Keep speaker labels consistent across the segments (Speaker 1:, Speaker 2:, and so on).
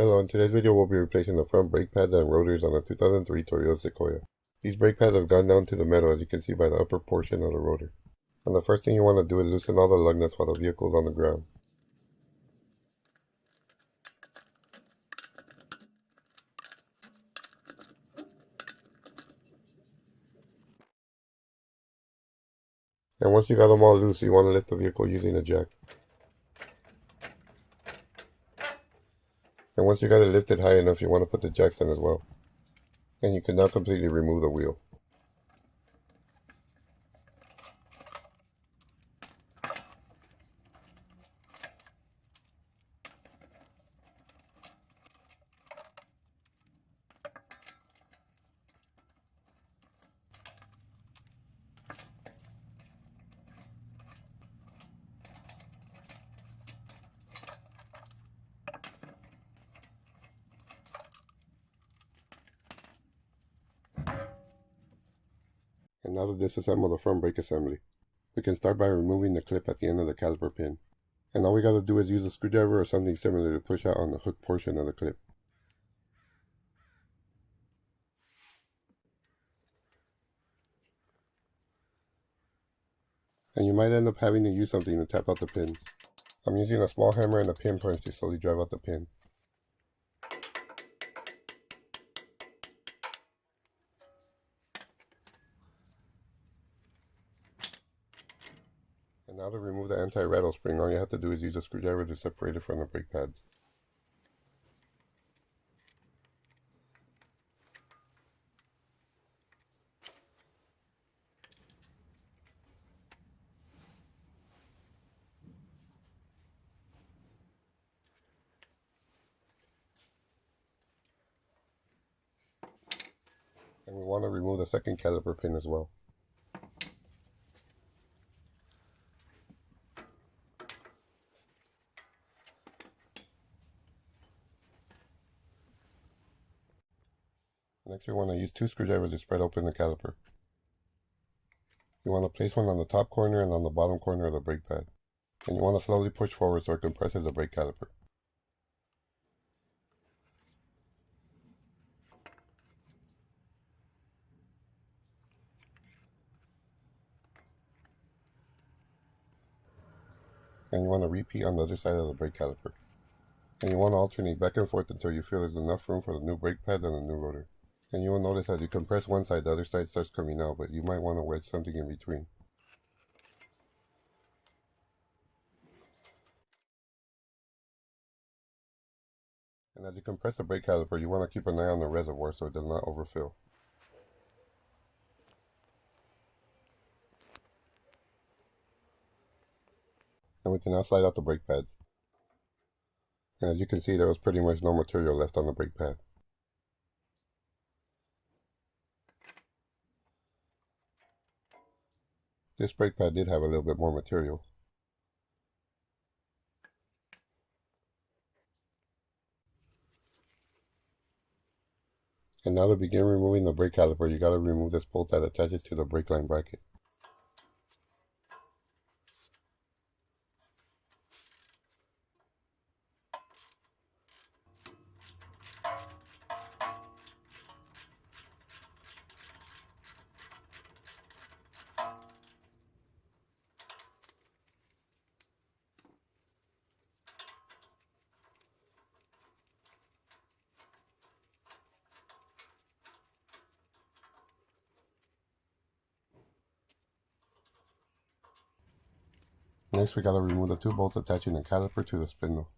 Speaker 1: Hello, in today's video we'll be replacing the front brake pads and rotors on a 2003 Toyota Sequoia. These brake pads have gone down to the metal, as you can see by the upper portion of the rotor. And the first thing you want to do is loosen all the lug nuts while the vehicle is on the ground. And once you got them all loose, you want to lift the vehicle using a jack. And once you got it lifted high enough, you want to put the jacks in as well. And you can now completely remove the wheel. And now to disassemble the front brake assembly. We can start by removing the clip at the end of the caliper pin. And all we gotta do is use a screwdriver or something similar to push out on the hook portion of the clip. And you might end up having to use something to tap out the pins. I'm using a small hammer and a pin punch to slowly drive out the pin. And now to remove the anti-rattle spring, all you have to do is use a screwdriver to separate it from the brake pads. And we want to remove the second caliper pin as well. Next we want to use two screwdrivers to spread open the caliper. You want to place one on the top corner and on the bottom corner of the brake pad. And you want to slowly push forward so it compresses the brake caliper. And you want to repeat on the other side of the brake caliper. And you want to alternate back and forth until you feel there's enough room for the new brake pads and the new rotor. And you will notice as you compress one side, the other side starts coming out, but you might want to wedge something in between. And as you compress the brake caliper, you want to keep an eye on the reservoir so it does not overfill. And we can now slide out the brake pads. And as you can see, there was pretty much no material left on the brake pad. This brake pad did have a little bit more material. And now to begin removing the brake caliper, you gotta remove this bolt that attaches to the brake line bracket. Next we gotta remove the two bolts attaching the caliper to the spindle.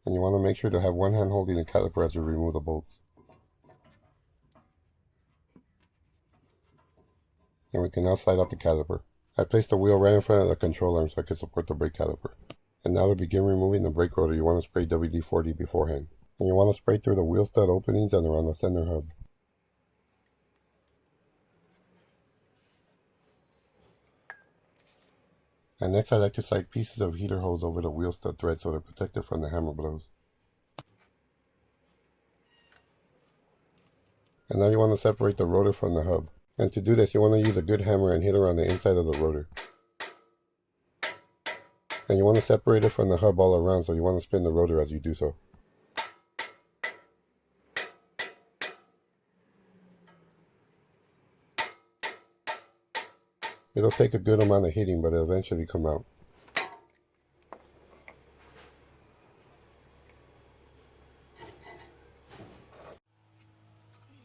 Speaker 1: And you want to make sure to have one hand holding the caliper as you remove the bolts. And we can now slide out the caliper. I placed the wheel right in front of the control arm so I can support the brake caliper. And now to begin removing the brake rotor, you want to spray WD-40 beforehand. And you want to spray through the wheel stud openings and around the center hub. And next I like to slide pieces of heater hose over the wheel stud thread so they're protected from the hammer blows. And now you want to separate the rotor from the hub. And to do this, you want to use a good hammer and hit around the inside of the rotor. And you want to separate it from the hub all around, so you want to spin the rotor as you do so. It'll take a good amount of hitting, but it'll eventually come out.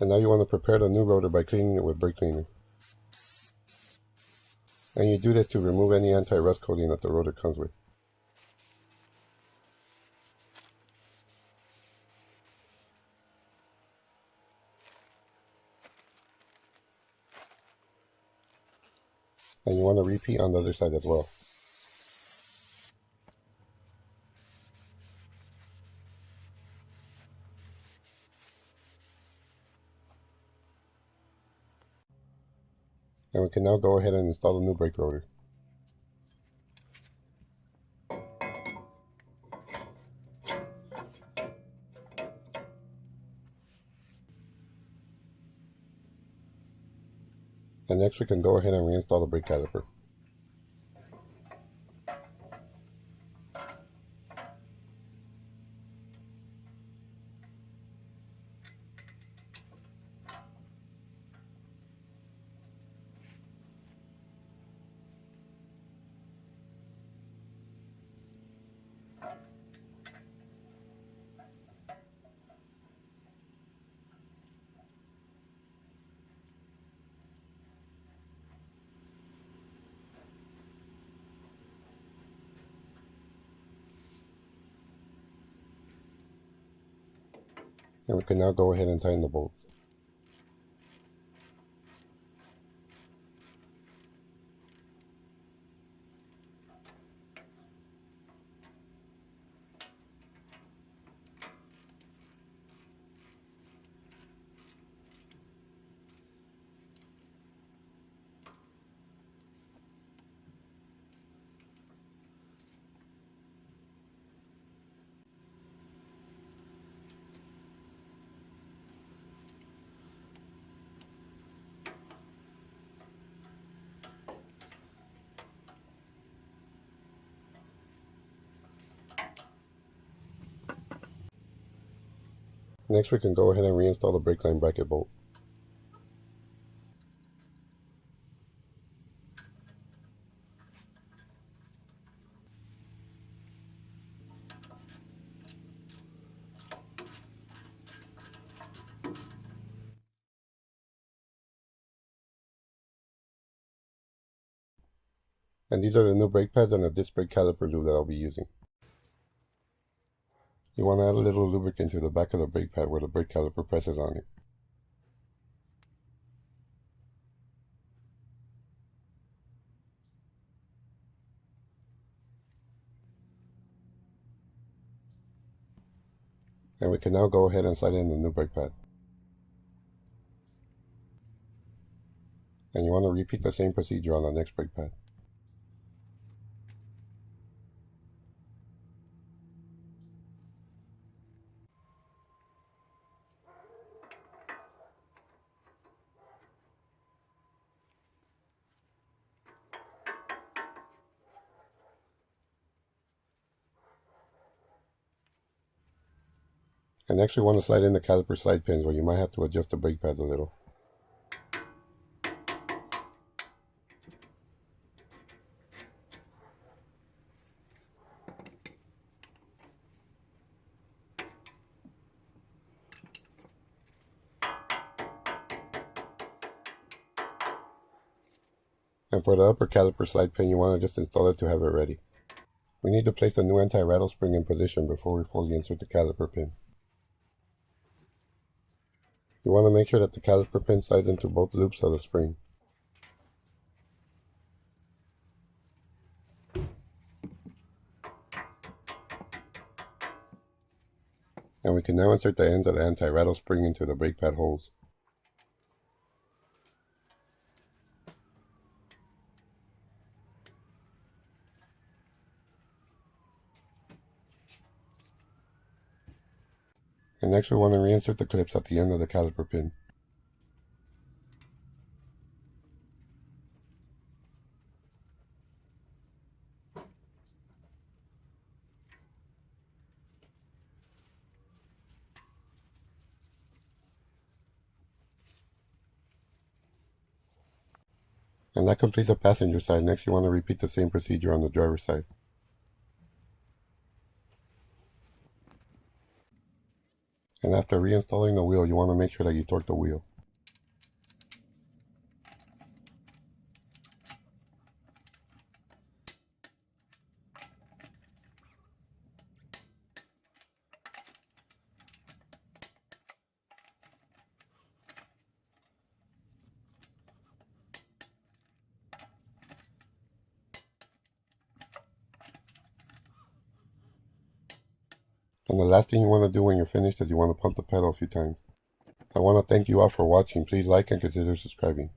Speaker 1: And now you want to prepare the new rotor by cleaning it with brake cleaner. And you do this to remove any anti-rust coating that the rotor comes with. And you want to repeat on the other side as well. And we can now go ahead and install the new brake rotor. And next we can go ahead and reinstall the brake caliper. And we can now go ahead and tighten the bolts. Next we can go ahead and reinstall the brake line bracket bolt. And these are the new brake pads and the disc brake caliper lube that I'll be using. You want to add a little lubricant to the back of the brake pad where the brake caliper presses on it. And we can now go ahead and slide in the new brake pad. And you want to repeat the same procedure on the next brake pad. And next we want to slide in the caliper slide pins where you might have to adjust the brake pads a little. And for the upper caliper slide pin, you want to just install it to have it ready. We need to place the new anti-rattle spring in position before we fully insert the caliper pin. You want to make sure that the caliper pin slides into both loops of the spring. And we can now insert the ends of the anti-rattle spring into the brake pad holes. And next we want to reinsert the clips at the end of the caliper pin. And that completes the passenger side. Next you want to repeat the same procedure on the driver's side. And after reinstalling the wheel, you want to make sure that you torque the wheel. And the last thing you want to do when you're finished is you want to pump the pedal a few times. I want to thank you all for watching. Please like and consider subscribing.